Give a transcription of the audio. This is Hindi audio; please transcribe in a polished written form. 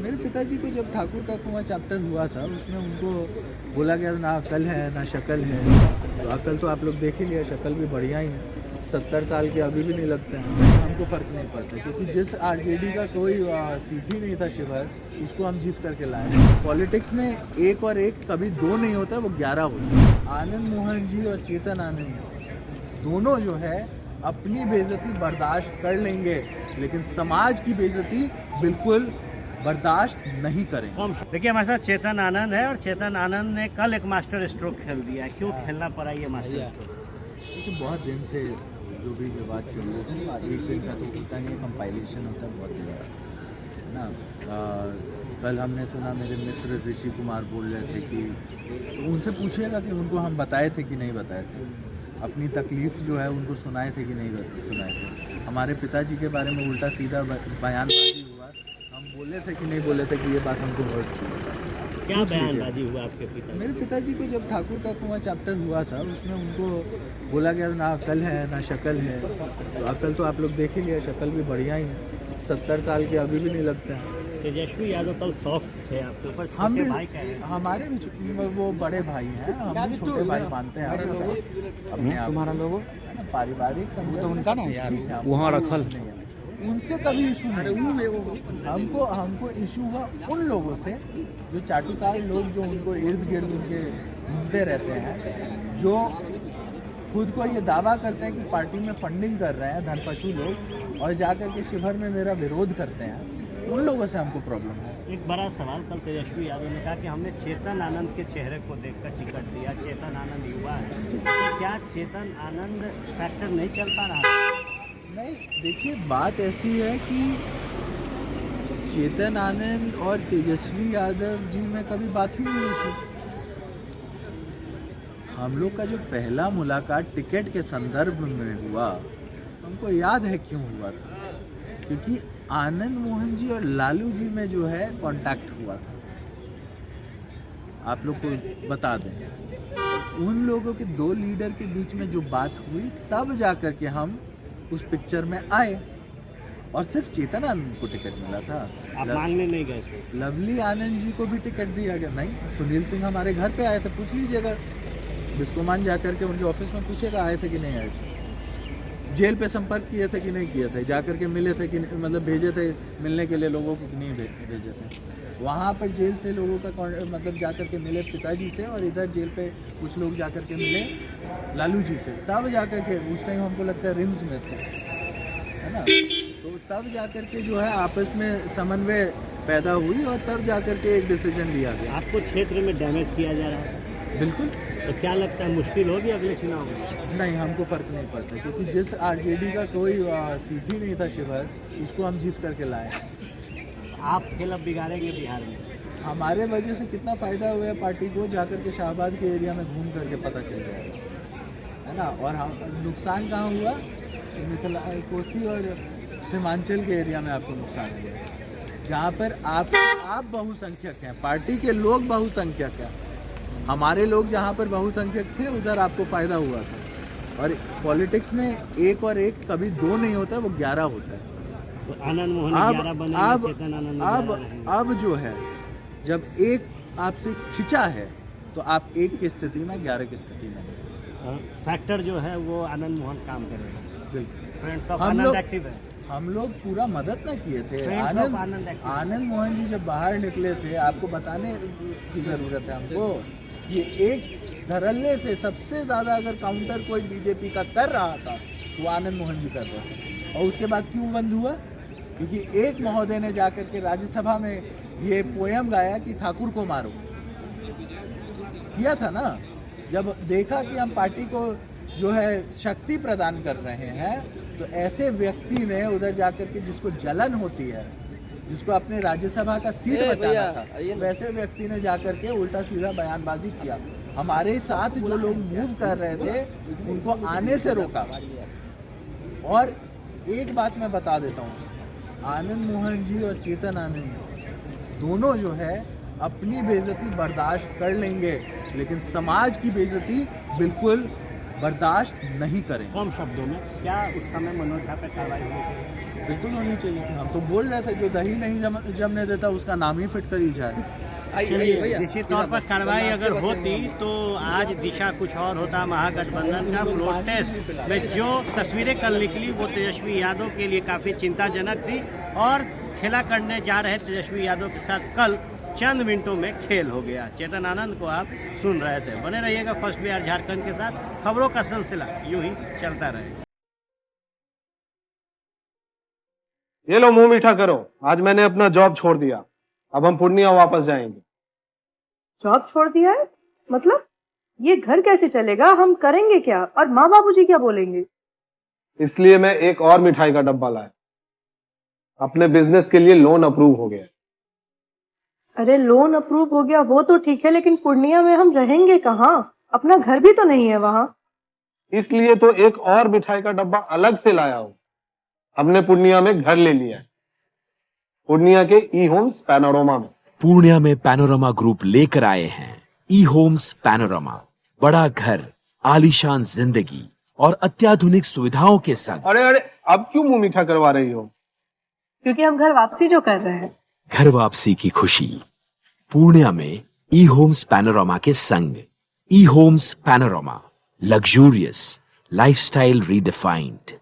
मेरे पिताजी को जब ठाकुर का कुआं चैप्टर हुआ था उसमें उनको बोला गया ना अकल है ना शक्ल है। तो अकल तो आप लोग देख ही लिया, शक्ल भी बढ़िया ही है। 70 साल के अभी भी नहीं लगते हैं। हमको फ़र्क नहीं पड़ता क्योंकि जिस आरजेडी का कोई सीट ही नहीं था शिवर, उसको हम जीत करके लाए। पॉलिटिक्स में एक और एक कभी दो नहीं होता, वो 11 होता है। आनंद मोहन जी और चेतन आनंद दोनों जो है अपनी बेइज्जती बर्दाश्त कर लेंगे, लेकिन समाज की बेइज्जती बिल्कुल बर्दाश्त नहीं करेंगे। देखिए हमारे साथ चेतन आनंद है और चेतन आनंद ने कल एक मास्टर स्ट्रोक खेल दिया है। क्यों खेलना पड़ा ये मास्टर स्ट्रोक? क्योंकि बहुत दिन से जो भी विवाद चल रहा था, एक दिन का तो होता नहीं, कंपाइलेशन होता है बहुत दिन है ना। कल हमने सुना मेरे मित्र ऋषि कुमार बोल रहे थे कि तो उनसे पूछिएगा कि उनको हम बताए थे कि नहीं बताए थे, अपनी तकलीफ़ जो है उनको सुनाए थे कि नहीं सुनाए थे। हमारे पिताजी के बारे में उल्टा सीधा बयानबाजी हुआ, हम बोले थे कि नहीं बोले थे कि ये बात हमको बहुत अच्छी। क्या बयानबाजी हुआ आपके पिता? मेरे पिताजी को जब ठाकुर का कुआं चैप्टर हुआ था उसमें उनको बोला गया ना अकल है ना शक्ल है। तो अकल तो आप लोग देख ही लिया, शक्ल भी बढ़िया ही है। 70 साल के अभी भी नहीं लगते हैं। तेजस्वी यादव कल सॉफ्ट थे आपके ऊपर, हम छोटे भी भाई कह रहे हैं। हमारे भी वो बड़े भाई हैं, हम भी छोटे भाई मानते हैं अपने आप। तुम्हारा लोगो पारिवारिक तो उनका ना यार वहाँ रखल उनसे कभी इशू नहीं। हमको इशू हुआ उन लोगों से जो चाटुकार लोग जो उनको इर्द गिर्द उनके घूमते रहते हैं, जो खुद को ये दावा करते हैं कि पार्टी में फंडिंग कर रहे हैं धनपशु लोग, और जाकर के शिविर में मेरा विरोध करते हैं। उन लोगों से हमको प्रॉब्लम है। एक बड़ा सवाल कल तेजस्वी यादव ने कहा कि हमने चेतन आनंद के चेहरे को देखकर टिकट दिया। चेतन आनंद युवा है, तो क्या चेतन आनंद फैक्टर नहीं चल पा रहा? नहीं, देखिए बात ऐसी है कि चेतन आनंद और तेजस्वी यादव जी में कभी बात ही नहीं हुई थी। हम लोग का जो पहला मुलाकात टिकट के संदर्भ में हुआ, हमको याद है क्यों हुआ था, क्योंकि आनंद मोहन जी और लालू जी में जो है कांटेक्ट हुआ था। आप लोग को बता दें, उन लोगों के दो लीडर के बीच में जो बात हुई, तब जाकर के हम उस पिक्चर में आए, और सिर्फ चेतन आनंद को टिकट मिला था। आप मांगने नहीं गए थे? लवली आनंद जी को भी टिकट दिया गया। नहीं, सुनील सिंह हमारे घर पे आए थे, पूछ लीजिएगा, बिस्कोमान जाकर के उनके ऑफिस में पूछेगा आए थे कि नहीं आए थे। जेल पे संपर्क किए थे कि नहीं किए थे, जाकर के मिले थे कि मतलब भेजे थे मिलने के लिए लोगों को, नहीं भेजे थे। वहाँ पर जेल से लोगों का मतलब जाकर के मिले पिताजी से, और इधर जेल पे कुछ लोग जाकर के मिले लालू जी से। तब जाकर के उस टाइम हमको लगता है रिम्स में थे, है ना। तो तब जाकर के जो है आपस में समन्वय पैदा हुई, और तब जाकर के एक डिसीजन लिया गया। आपको क्षेत्र में डैमेज किया जा रहा है? बिल्कुल। तो क्या लगता है मुश्किल होगी अगले चुनाव में? नहीं, हमको फ़र्क नहीं पड़ता क्योंकि जिस आरजेडी का कोई सीट ही नहीं था शिवर, उसको हम जीत करके लाए। आप खेल अब बिगाड़ेंगे बिहार में? हमारे वजह से कितना फ़ायदा हुआ है पार्टी को, जाकर के शाहबाद के एरिया में घूम करके पता चल जाएगा, है ना। और हम नुकसान कहाँ हुआ, मिथिला कोसी और सीमांचल के एरिया में आपको नुकसान हुआ, जहाँ पर आप बहुसंख्यक हैं, पार्टी के लोग बहुसंख्यक हैं। हमारे लोग जहाँ पर बहुसंख्यक थे उधर आपको फ़ायदा हुआ था। और पॉलिटिक्स में एक और एक कभी दो नहीं होता, वो 11 होता है। तो आनंद मोहन 11 बने, चेतन आनंद अब जो है, जब एक आपसे खिंचा है तो आप एक की स्थिति में 11 की स्थिति में। फैक्टर जो है वो आनंद मोहन काम करेगा। बिल्कुल। फ्रेंड्स ऑफ आनंद एक्टिव है। हम लोग पूरा मदद ना किए थे। आनंद मोहन जी जब बाहर निकले थे, आपको बताने की ज़रूरत है हमको, ये एक धड़ल्ले से सबसे ज़्यादा अगर काउंटर कोई बीजेपी का कर रहा था तो आनंद मोहन जी कर रहे थे। और उसके बाद क्यों बंद हुआ, क्योंकि एक महोदय ने जाकर के राज्यसभा में ये पोयम गाया कि ठाकुर को मारो, किया था ना। जब देखा कि हम पार्टी को जो है शक्ति प्रदान कर रहे हैं, तो ऐसे व्यक्ति ने उधर जाकर के, जिसको जलन होती है, जिसको अपने राज्यसभा का सीट बचाना था, वैसे व्यक्ति ने जाकर के उल्टा सीधा बयानबाजी किया। हमारे साथ जो लोग मूव कर रहे थे उनको आने से रोका। और एक बात मैं बता देता हूँ, आनंद मोहन जी और चेतन आनंद दोनों जो है अपनी बेइज्जती बर्दाश्त कर लेंगे, लेकिन समाज की बेइज्जती बिल्कुल बर्दाश्त नहीं करें। कम शब्दों में क्या उस समय मनोज झा पे कार्रवाई होनी चाहिए? बिल्कुल होनी चाहिए थी। हम तो बोल रहे थे जो दही नहीं जमने देता उसका नाम ही फिट करी जाए। निश्चित तौर पर कार्रवाई अगर होती तो आज दिशा कुछ और होता। महागठबंधन का फ्लोर टेस्ट में जो तस्वीरें कल निकली वो तेजस्वी यादव के लिए काफ़ी चिंताजनक थी और खेला करने जा रहे तेजस्वी यादव के साथ कल चंद मिनटों में खेल हो गया। चेतन आनंद को आप सुन रहे थे। बने रहिएगा फर्स्ट बिहार झारखंड के साथ। खबरों का सिलसिला यूं ही चलता रहे। ये लो मुंह मीठा करो, आज मैंने अपना जॉब छोड़ दिया, अब हम पूर्णिया वापस जाएंगे। जॉब छोड़ दिया है? मतलब ये घर कैसे चलेगा? हम करेंगे क्या? और माँ बाबूजी क्या बोलेंगे? इसलिए मैं एक और मिठाई का डब्बा लाया। अपने बिजनेस के लिए लोन अप्रूव हो गया। अरे लोन अप्रूव हो गया वो तो ठीक है, लेकिन पूर्णिया में हम रहेंगे कहाँ? अपना घर भी तो नहीं है वहाँ। इसलिए तो एक और मिठाई का डब्बा अलग से लाया हूँ। हमने पूर्णिया में घर ले लिया है, पूर्णिया के ई होम्स पैनोरमा में। पूर्णिया में पैनोरमा ग्रुप लेकर आए हैं ई होम्स पैनोरमा। बड़ा घर, आलीशान जिंदगी और अत्याधुनिक सुविधाओं के संग। अरे अरे, अब क्यों मुंह मीठा करवा रही हो? क्योंकि हम घर वापसी जो कर रहे हैं। घर वापसी की खुशी पूर्णिया में ई होम्स पैनोरमा के संग। ई Homes Panorama, luxurious lifestyle redefined.